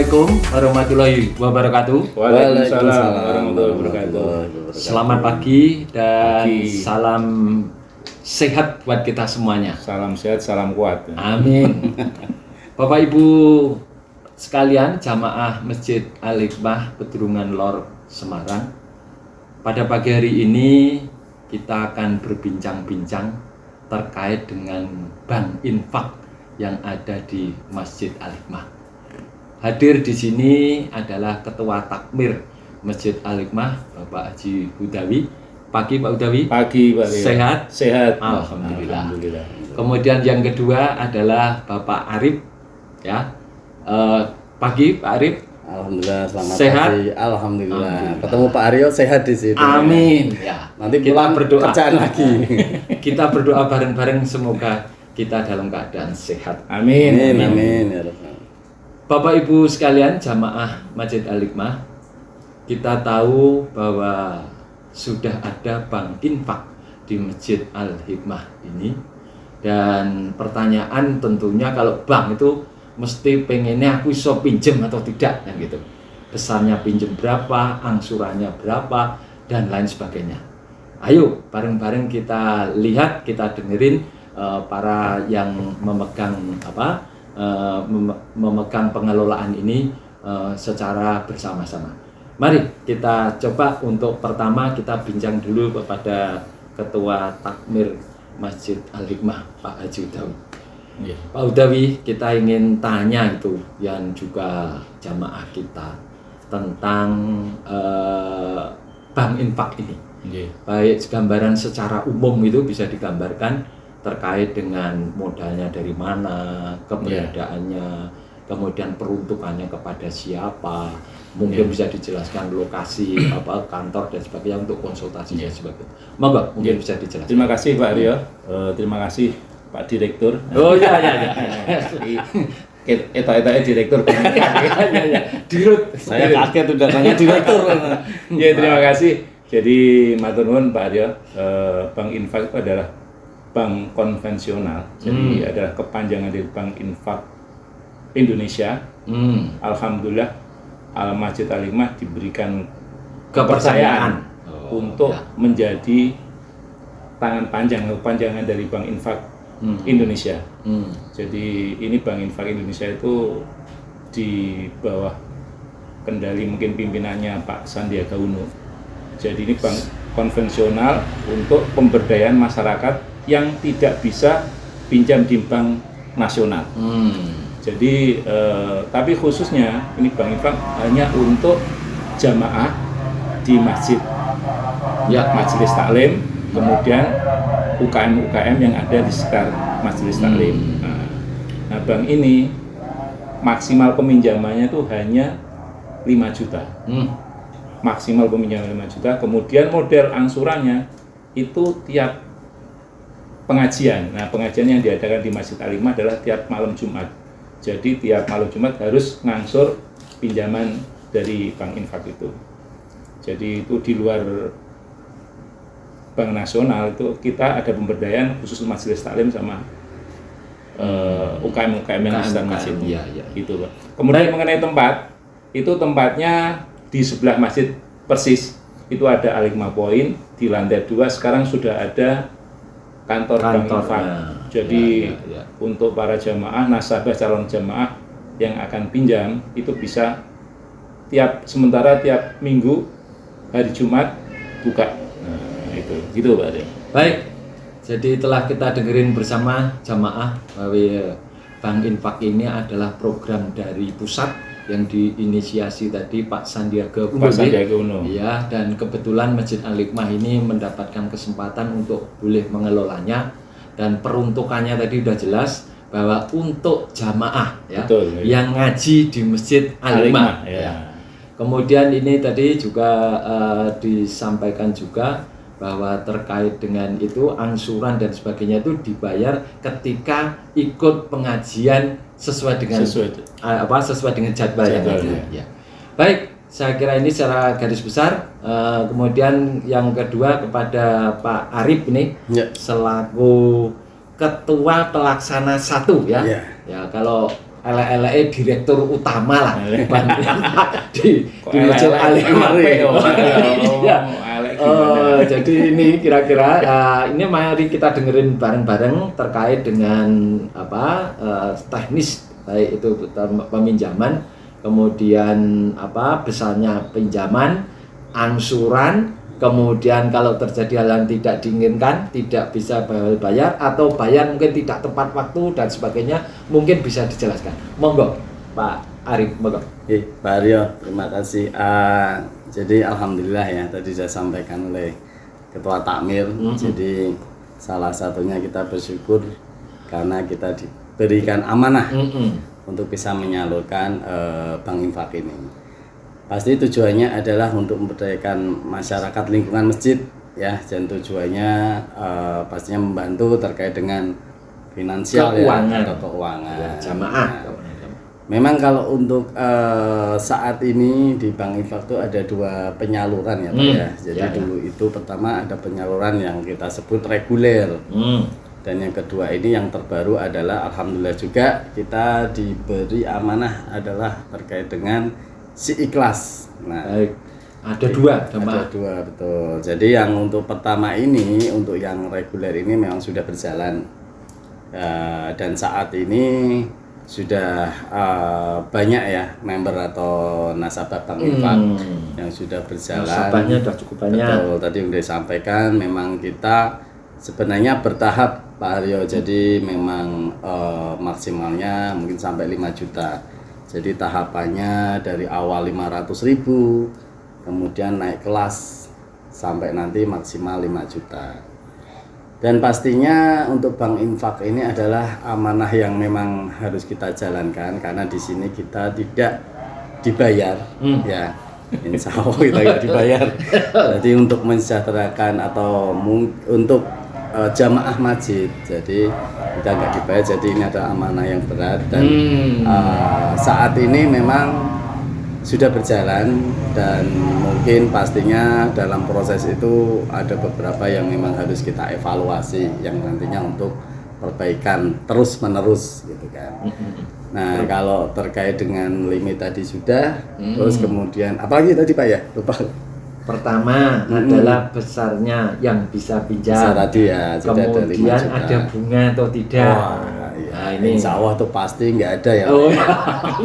Assalamualaikum warahmatullahi wabarakatuh. Waalaikumsalam warahmatullahi wabarakatuh. Selamat pagi dan salam sehat buat kita semuanya. Salam sehat, salam kuat. Amin. Bapak Ibu sekalian, jamaah Masjid Al-Hikmah Pedurungan Lor Semarang. Pada pagi hari ini kita akan berbincang-bincang terkait dengan bank infak yang ada di Masjid Al-Hikmah. Hadir di sini adalah Ketua Takmir Masjid Al-Hikmah, Bapak Haji Hudawi. Pagi Pak Hudawi. Pagi Pak. Sehat? Sehat. Alhamdulillah. Kemudian yang kedua adalah Bapak Arif. Ya. Pagi Pak Arif. Alhamdulillah, selamat sehat? pagi. Alhamdulillah. Ketemu Pak Aryo sehat di sini. Amin. Ya. Nanti kita berdoa kerjaan lagi. Kita berdoa bareng-bareng semoga kita dalam keadaan sehat. Amin. Amin. Ya Rabbal. Bapak Ibu sekalian, jamaah Masjid Al-Hikmah, kita tahu bahwa sudah ada bank infak di Masjid Al-Hikmah ini. Dan pertanyaan tentunya kalau bank itu mesti pengennya aku iso pinjem atau tidak, kan gitu. Besarnya pinjem berapa, angsurannya berapa, dan lain sebagainya. Ayo bareng-bareng kita lihat, kita dengerin para yang memegang memegang pengelolaan ini secara bersama-sama. Mari kita coba untuk pertama kita bincang dulu kepada Ketua Takmir Masjid Al-Hikmah, Pak Haji Hudawi. Yeah. Pak Hudawi, kita ingin tanya itu yang juga jamaah kita tentang bank infak ini. Yeah. Baik gambaran secara umum itu bisa digambarkan terkait dengan modalnya dari mana, keberadaannya, kemudian peruntukannya kepada siapa, mungkin bisa dijelaskan lokasi kantor dan sebagainya untuk konsultasi dan sebagainya. Monggo, mungkin bisa dijelaskan. Terima kasih Pak Aryo, terima kasih Pak Direktur. Oh ya. Eta Direktur. Ya. Dirut. Saya kaget udah tanya direktur. Ya, terima kasih. Jadi matur nuwun Pak Aryo, Bank Infak itu adalah bank konvensional, jadi adalah kepanjangan dari Bank Infak Indonesia. Alhamdulillah, Masjid Al-Hikmah diberikan kepercayaan untuk menjadi tangan panjang, kepanjangan dari Bank Infak Indonesia. Jadi ini Bank Infak Indonesia itu di bawah kendali mungkin pimpinannya Pak Sandiaga Uno. Jadi ini bank konvensional untuk pemberdayaan masyarakat yang tidak bisa pinjam di bank nasional. Jadi tapi khususnya ini Bank Infak hanya untuk jamaah di masjid, ya, majelis taklim, kemudian UKM yang ada di sekitar majelis taklim. Nah, bank ini maksimal peminjamannya itu hanya 5 juta. Maksimal peminjaman 5 juta. Kemudian model angsurannya itu tiap pengajian. Nah, pengajian yang diadakan di Masjid Al-Hikmah adalah tiap malam Jumat. Jadi tiap malam Jumat harus ngangsur pinjaman dari Bank Infak itu. Jadi itu di luar Bank Nasional itu kita ada pemberdayaan khusus majelis taklim sama UKM yang di sekitar masjid. Iya. Gitu, Pak. Kemudian mengenai tempat, itu tempatnya di sebelah masjid persis. Itu ada Al-Hikmah Point di lantai 2. Sekarang sudah ada kantor Bank Infak. Jadi untuk para jamaah, nasabah calon jamaah yang akan pinjam itu bisa sementara tiap minggu hari Jumat buka. Nah, itu gitu Pak Ade. Baik. Jadi telah kita dengerin bersama jamaah bahwa Bank Infak ini adalah program dari pusat yang diinisiasi tadi Pak Sandiaga Uno. Ya, dan kebetulan Masjid Al-Hikmah ini mendapatkan kesempatan untuk boleh mengelolanya, dan peruntukannya tadi sudah jelas bahwa untuk jamaah ya. Betul, ya. Yang ngaji di Masjid Al-Hikmah. Ya. Kemudian ini tadi juga disampaikan juga bahwa terkait dengan itu angsuran dan sebagainya itu dibayar ketika ikut pengajian sesuai dengan jadwal yang ada. Ya. Baik, saya kira ini secara garis besar. Kemudian yang kedua kepada Pak Arif ini selaku Ketua Pelaksana 1 ya. Ya, kalau elek-eleke direktur utama lah Bank Infak di Masjid elek-elek Al-Hikmah. Iya. elek gimana? Jadi ini kira-kira ini mari kita dengerin bareng-bareng terkait dengan teknis baik itu peminjaman, kemudian besarnya pinjaman, angsuran, kemudian kalau terjadi hal yang tidak diinginkan, tidak bisa bayar atau bayar mungkin tidak tepat waktu dan sebagainya, mungkin bisa dijelaskan. Monggo Pak Arif, monggo. Pak Aryo, terima kasih. Jadi alhamdulillah ya, tadi saya sampaikan oleh Ketua Takmir. Jadi salah satunya kita bersyukur karena kita diberikan amanah untuk bisa menyalurkan Bank Infak ini. Pasti tujuannya adalah untuk memberdayakan masyarakat lingkungan masjid ya, dan tujuannya pastinya membantu terkait dengan finansial keuangan. Ya, atau keuangan Jamaah. Memang kalau untuk saat ini di Bank Infak itu ada 2 penyaluran ya Pak ya. Jadi dulu itu pertama ada penyaluran yang kita sebut reguler. Dan yang kedua ini yang terbaru adalah alhamdulillah juga kita diberi amanah adalah terkait dengan si ikhlas. Nah, baik. Ada 2 jamaah. Ada 2 betul. Jadi yang untuk pertama ini untuk yang reguler ini memang sudah berjalan dan saat ini sudah banyak ya member atau nasabah Bank Infak yang sudah berjalan. Nasabahnya sudah cukup banyak. Betul. Tadi sudah disampaikan memang kita sebenarnya bertahap Pak Aryo. Jadi memang maksimalnya mungkin sampai 5 juta. Jadi tahapannya dari awal 500.000, kemudian naik kelas sampai nanti maksimal 5 juta. Dan pastinya untuk Bank Infak ini adalah amanah yang memang harus kita jalankan karena di sini kita tidak dibayar, ya. Insya Allah kita tidak dibayar. Jadi untuk mensejahterakan atau untuk jamaah masjid, jadi kita nggak dibayar, jadi ini adalah amanah yang berat dan saat ini memang sudah berjalan dan mungkin pastinya dalam proses itu ada beberapa yang memang harus kita evaluasi yang nantinya untuk perbaikan terus menerus gitu kan. Nah kalau terkait dengan limit tadi sudah, terus kemudian apalagi tadi Pak ya, lupa. Pertama adalah besarnya yang bisa pinjam. Besar tadi ya, kemudian ada bunga atau tidak. Wah, iya. Nah, ini Insya Allah tuh pasti nggak ada ya. Oh,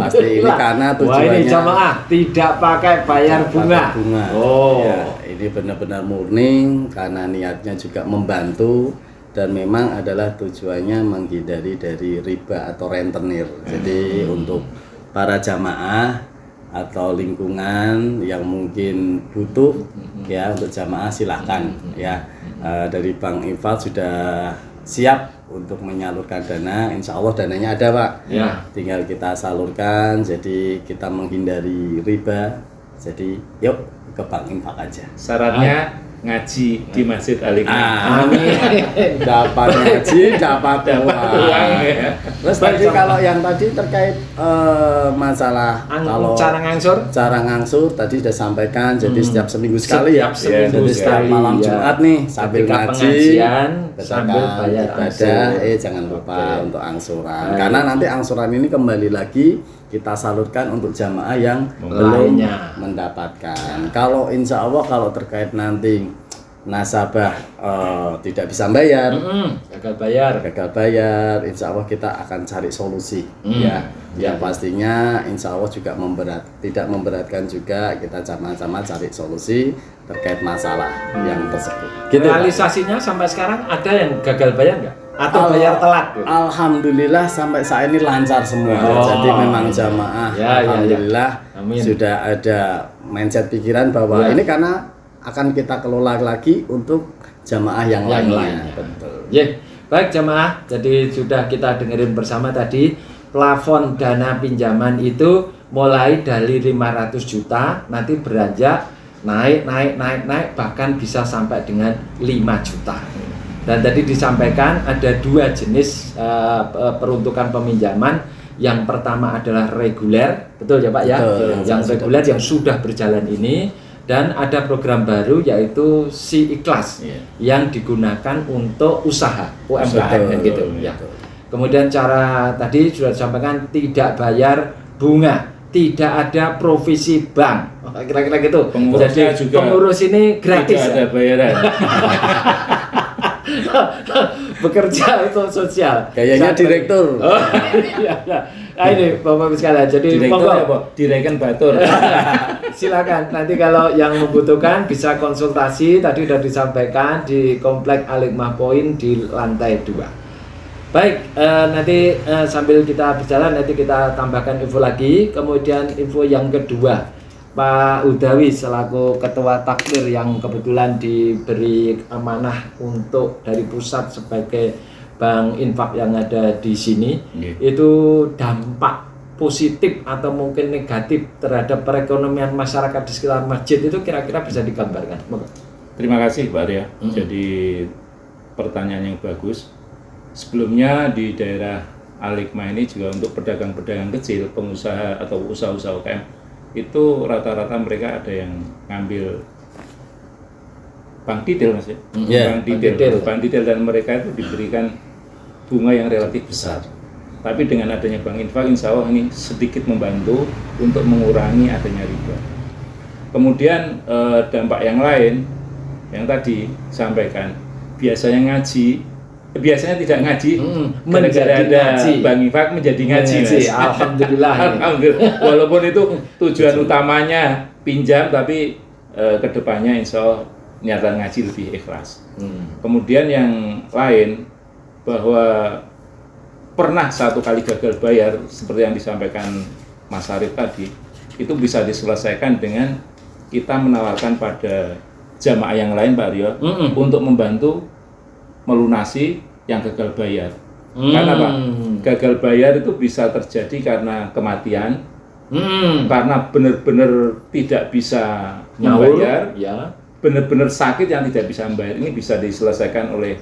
pasti ini karena wah, tujuannya. ini jamaah tidak pakai bayar bunga. Oh, ya, ini benar-benar murni karena niatnya juga membantu dan memang adalah tujuannya menghindari dari riba atau rentenir. Jadi untuk para jamaah atau lingkungan yang mungkin butuh ya untuk jamaah silahkan ya, dari Bank Infak sudah siap untuk menyalurkan dana. Insya Allah dananya ada Pak ya. Tinggal kita salurkan, jadi kita menghindari riba, jadi yuk ke Bank Infak aja. Syaratnya ngaji di Masjid Al-Hikmah. Amin. Dapat ngaji, dapat uang. Ya. Terus tadi kalau yang tadi terkait masalah kalau cara ngangsur tadi sudah sampaikan. Jadi setiap seminggu sekali setiap seminggu jadi setiap sekali, malam ya. Jumat nih sambil Ketika ngaji, pengajian, sambil sedekah, bayar ibadah, angsur. jangan lupa Oke. untuk angsuran. Baik. Karena nanti angsuran ini kembali lagi kita salurkan untuk jamaah yang belum Lainnya. mendapatkan. Kalau insya Allah kalau terkait nanti nasabah tidak bisa bayar, gagal bayar, insya Allah kita akan cari solusi ya. Yang pastinya insya Allah juga tidak memberatkan juga, kita sama-sama cari solusi terkait masalah yang tersebut. Gitu, realisasinya sampai sekarang ada yang gagal bayar nggak? Atau bayar telat? Alhamdulillah sampai saat ini lancar semua. Oh. Jadi memang jamaah alhamdulillah Amin. sudah ada mindset pikiran bahwa ini karena akan kita kelola lagi untuk jamaah yang lainnya. Betul. Ya, baik jamaah. Jadi sudah kita dengerin bersama tadi plafon dana pinjaman itu mulai dari 500 juta nanti beranjak naik bahkan bisa sampai dengan 5 juta. Dan tadi disampaikan ada 2 jenis peruntukan peminjaman. Yang pertama adalah reguler, betul ya Pak ya? Betul, yang reguler yang sudah berjalan ini. Dan ada program baru yaitu Si Ikhlas yang digunakan untuk usaha UMKM kan gitu ya. Kemudian cara tadi sudah disampaikan tidak bayar bunga, tidak ada provisi bank. Kira-kira gitu. Pengurusnya Jadi juga pengurus ini gratis. Tidak ada bayaran. Bekerja untuk sosial. Kayaknya direktur. Oh, iya, iya. Nah, ini Bapak sekalian. Jadi Direktur monggo. ya, Pak? Direken batur. Silakan. Nanti kalau yang membutuhkan bisa konsultasi. Tadi sudah disampaikan di Komplek Al-Hikmah Point di lantai 2. Baik, nanti sambil kita berjalan nanti kita tambahkan info lagi. Kemudian info yang kedua, Pak Udawi selaku Ketua Takmir yang kebetulan diberi amanah untuk dari pusat sebagai Bank Infak yang ada di sini, itu dampak positif atau mungkin negatif terhadap perekonomian masyarakat di sekitar masjid itu kira-kira bisa digambarkan. Terima kasih Pak Arya. Jadi pertanyaan yang bagus. Sebelumnya di daerah Al-Hikmah ini juga untuk pedagang-pedagang kecil, pengusaha atau usaha-usaha UKM itu rata-rata mereka ada yang ngambil bank detail Mas ya. Bank detail dan mereka itu diberikan bunga yang relatif besar. Tapi dengan adanya Bank Infak insya Allah ini sedikit membantu untuk mengurangi adanya riba. Kemudian dampak yang lain yang tadi sampaikan, biasanya tidak ngaji, gara-gara ada Bank Infak menjadi ngaji. Alhamdulillah. Alhamdulillah. Walaupun itu tujuan utamanya pinjam, tapi kedepannya insya Allah niatan ngaji lebih ikhlas. Kemudian yang lain, bahwa pernah satu kali gagal bayar seperti yang disampaikan Mas Arif tadi, itu bisa diselesaikan dengan kita menawarkan pada jamaah yang lain Pak Aryo untuk membantu melunasi yang gagal bayar. Karena Pak, gagal bayar itu bisa terjadi karena kematian, karena benar-benar tidak bisa membayar, benar-benar sakit yang tidak bisa membayar. Ini bisa diselesaikan oleh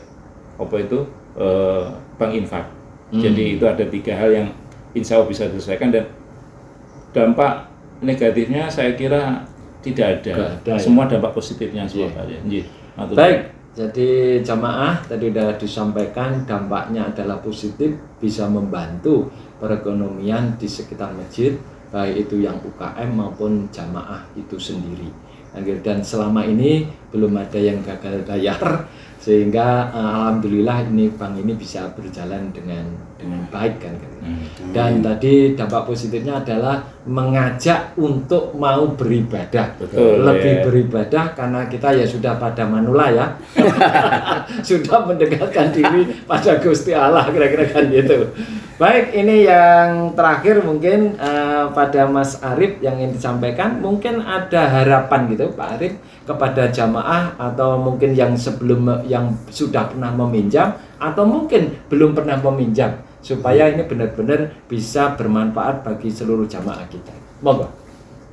Bank Infak. Jadi itu ada 3 hal yang insya Allah bisa diselesaikan, dan dampak negatifnya saya kira tidak ada. Semua dampak positifnya semua Pak. Baik. Jadi jamaah tadi sudah disampaikan dampaknya adalah positif, bisa membantu perekonomian di sekitar masjid, baik itu yang UKM maupun jamaah itu sendiri. Dan selama ini belum ada yang gagal bayar, sehingga alhamdulillah ini bank ini bisa berjalan dengan baik kan. Dan tadi dampak positifnya adalah mengajak untuk mau beribadah. Lebih beribadah karena kita ya sudah pada manula ya. Sudah mendekatkan diri pada Gusti Allah, kira-kira kan gitu. Baik, ini yang terakhir mungkin pada Mas Arif yang ingin disampaikan, mungkin ada harapan gitu Pak Arif kepada jamaah atau mungkin yang sebelum yang sudah pernah meminjam atau mungkin belum pernah meminjam, supaya ini benar-benar bisa bermanfaat bagi seluruh jamaah kita. Monggo.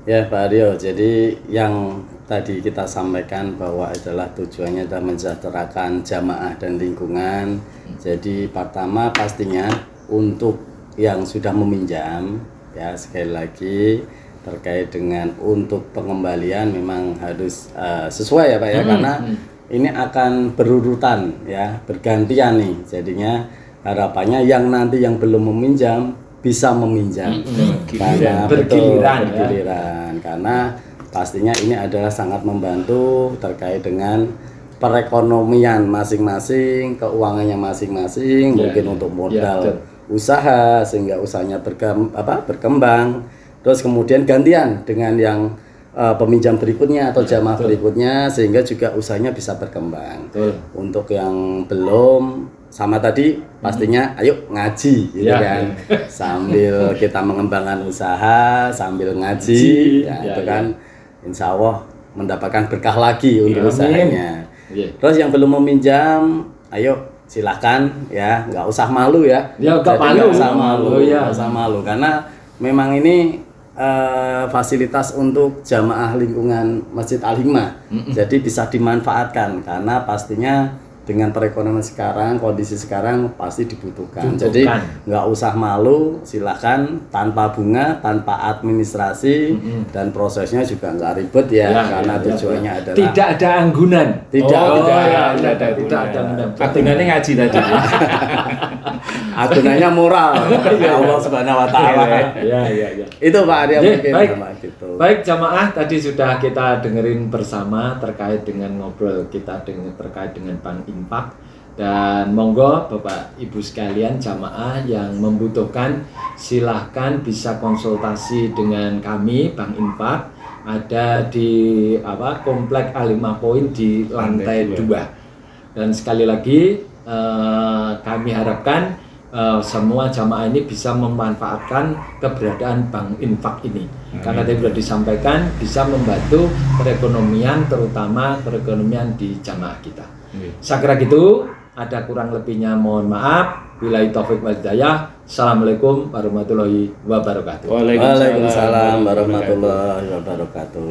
Ya Pak Aryo, jadi yang tadi kita sampaikan bahwa adalah tujuannya adalah mensejahterakan jamaah dan lingkungan. Jadi pertama pastinya untuk yang sudah meminjam, ya sekali lagi terkait dengan untuk pengembalian memang harus sesuai ya Pak ya, karena ini akan berurutan ya, bergantian nih. Jadinya harapannya yang nanti yang belum meminjam bisa meminjam karena bergiliran karena pastinya ini adalah sangat membantu terkait dengan perekonomian masing-masing, keuangannya masing-masing, mungkin untuk modal usaha sehingga usahanya berkembang. Terus kemudian gantian dengan yang peminjam berikutnya atau jamaah berikutnya, sehingga juga usahanya bisa berkembang. Untuk yang belum, sama tadi pastinya ayo ngaji gitu kan. Sambil kita mengembangkan usaha, sambil ngaji, itu kan insya Allah mendapatkan berkah lagi untuk usahanya. Terus yang belum meminjam, ayo silakan ya, nggak usah malu ya. Nggak usah malu karena memang ini fasilitas untuk jamaah lingkungan Masjid Al-Hikmah, jadi bisa dimanfaatkan karena pastinya dengan perekonomian sekarang, kondisi sekarang pasti dibutuhkan. Butuhkan. Jadi nggak usah malu, silakan tanpa bunga, tanpa administrasi dan prosesnya juga nggak ribet ya, karena tujuannya adalah tidak ada anggunan. tidak Tidak ada anggunan. Agunannya ngaji tadi. agunannya moral Allah Subhanahu Wa Taala. Ya. Itu Pak Arya Oke, mungkin baik. sama gitu. Baik jamaah, tadi sudah kita dengerin bersama terkait dengan ngobrol kita terkait dengan Bank Infak, dan monggo Bapak Ibu sekalian jamaah yang membutuhkan silahkan bisa konsultasi dengan kami Bank Infak, ada di Komplek A5 Point di lantai 2. Dan sekali lagi kami harapkan semua jamaah ini bisa memanfaatkan keberadaan Bank Infak ini. Karena tadi sudah disampaikan bisa membantu perekonomian, terutama perekonomian di jamaah kita. Saya kira gitu, ada kurang lebihnya mohon maaf. Billahi taufik wal hidayah. Assalamualaikum warahmatullahi wabarakatuh. Waalaikumsalam warahmatullahi wabarakatuh.